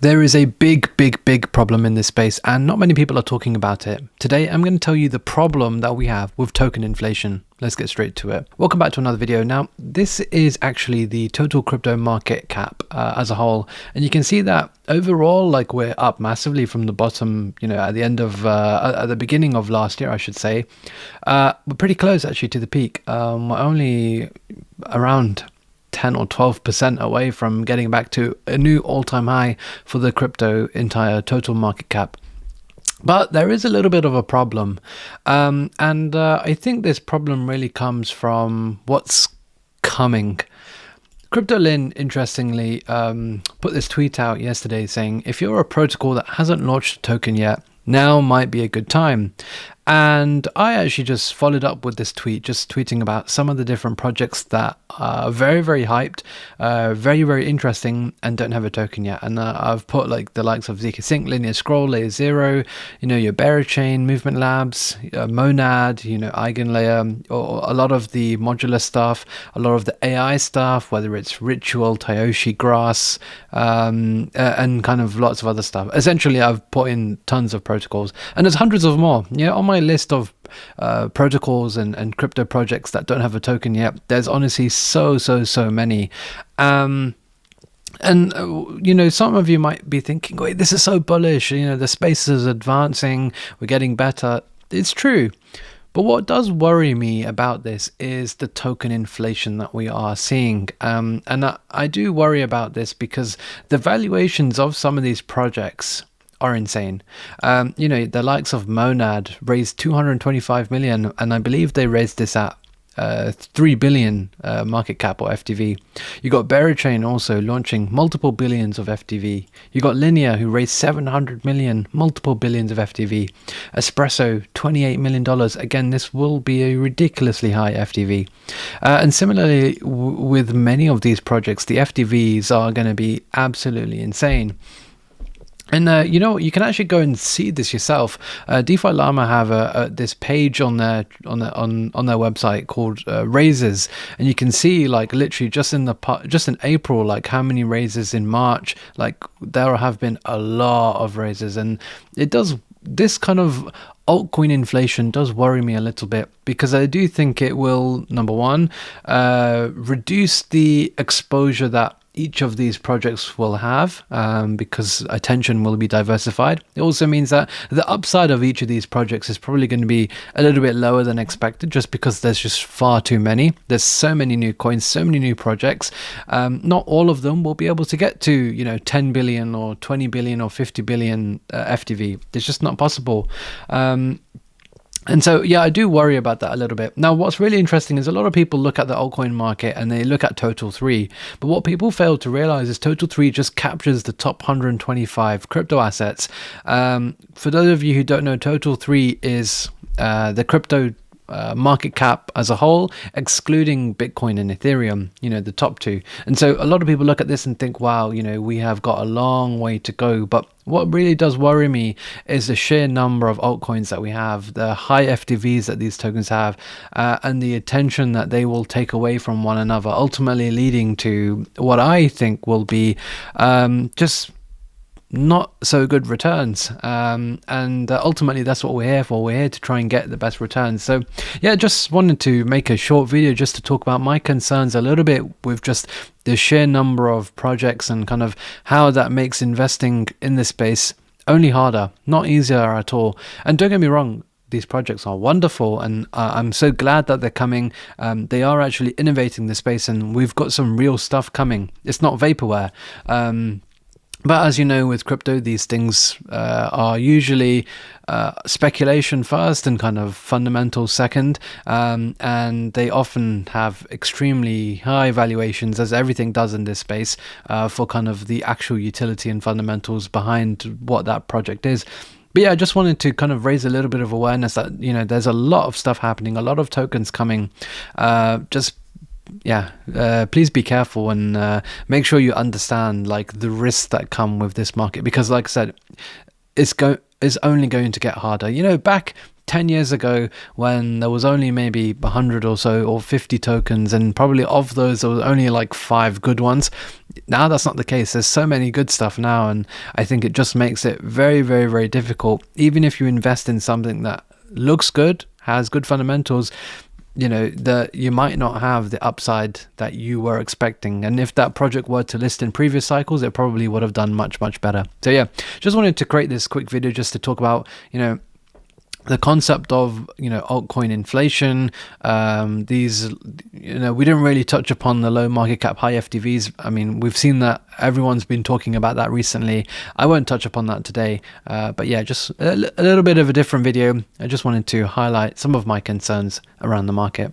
There is a big problem in this space, and not many people are talking about it. Today, I'm going to tell you the problem that we have with token inflation. Let's get straight to it. Welcome back to another video. Now, this is actually the total crypto market cap as a whole, and you can see that overall, like, we're up massively from the bottom. At the end of at the beginning of last year, I should say. We're pretty close actually to the peak. We're only around 10 or 12% away from getting back to a new all-time high for the crypto entire total market cap. But there is a little bit of a problem, and I think this problem really comes from what's coming. CryptoLyn, interestingly, put this tweet out yesterday saying, if you're a protocol that hasn't launched a token yet, now might be a good time. And I actually just followed up with this tweet, just tweeting about some of the different projects that are very hyped, very interesting, and don't have a token yet. And I've put like the likes of ZK Sync, Linear Scroll, Layer Zero, your Berachain, Movement Labs, Monad, Eigenlayer, or a lot of the modular stuff, a lot of the AI stuff, whether it's Ritual, Tayoshi, Grass, and kind of lots of other stuff. Essentially, I've put in tons of protocols, and there's hundreds of more. On my list of protocols and crypto projects that don't have a token yet, there's honestly so many. And some of you might be thinking, wait, this is so bullish, the space is advancing, we're getting better. It's true, but what does worry me about this is the token inflation that we are seeing. And I do worry about this because the valuations of some of these projects are insane. The likes of Monad raised 225 million, and I believe they raised this at 3 billion market cap, or FTV. You got Berachain also launching multiple billions of FTV. You got Linear, who raised 700 million, multiple billions of FTV. Espresso, $28 million. Again, this will be a ridiculously high FTV. And similarly, with many of these projects, the FTVs are going to be absolutely insane. And you can actually go and see this yourself. DeFi Llama have this page on their website called raises, and you can see, like, literally just in April, like how many raises in March. Like, there have been a lot of raises, and this kind of altcoin inflation does worry me a little bit, because I do think it will, number one, reduce the exposure that each of these projects will have, because attention will be diversified. It also means that the upside of each of these projects is probably going to be a little bit lower than expected, just because there's just far too many. There's so many new coins, so many new projects. Not all of them will be able to get to 10 billion or 20 billion or 50 billion FTV. It's just not possible. And so, yeah, I do worry about that a little bit. Now, what's really interesting is a lot of people look at the altcoin market and they look at Total 3. But what people fail to realize is Total 3 just captures the top 125 crypto assets. For those of you who don't know, Total 3 is the crypto market cap as a whole, excluding Bitcoin and Ethereum, the top two. And so a lot of people look at this and think, wow, we have got a long way to go. But what really does worry me is the sheer number of altcoins that we have, the high FTVs that these tokens have, and the attention that they will take away from one another, ultimately leading to what I think will be just not so good returns, and ultimately that's what we're here for. We're here to try and get the best returns. So yeah, just wanted to make a short video just to talk about my concerns a little bit with just the sheer number of projects and kind of how that makes investing in this space only harder, not easier at all. And don't get me wrong, these projects are wonderful, and I'm so glad that they're coming. They are actually innovating the space, and we've got some real stuff coming. It's not vaporware. But as you know, with crypto, these things are usually speculation first and kind of fundamentals second. And they often have extremely high valuations, as everything does in this space, for kind of the actual utility and fundamentals behind what that project is. But yeah, I just wanted to kind of raise a little bit of awareness that, there's a lot of stuff happening, a lot of tokens coming. Please be careful and make sure you understand like the risks that come with this market, because like I said, it's only going to get harder. Back 10 years ago, when there was only maybe 100 or so, or 50 tokens, and probably of those there was only like 5 good ones. Now that's not the case. There's so many good stuff now, and I think it just makes it very, very, very difficult. Even if you invest in something that looks good, has good fundamentals, that you might not have the upside that you were expecting. And if that project were to list in previous cycles, it probably would have done much, much better. So yeah, just wanted to create this quick video just to talk about, the concept of, altcoin inflation. These, we didn't really touch upon the low market cap, high FTVs. I mean, we've seen that everyone's been talking about that recently. I won't touch upon that today. But yeah, just a little bit of a different video. I just wanted to highlight some of my concerns around the market.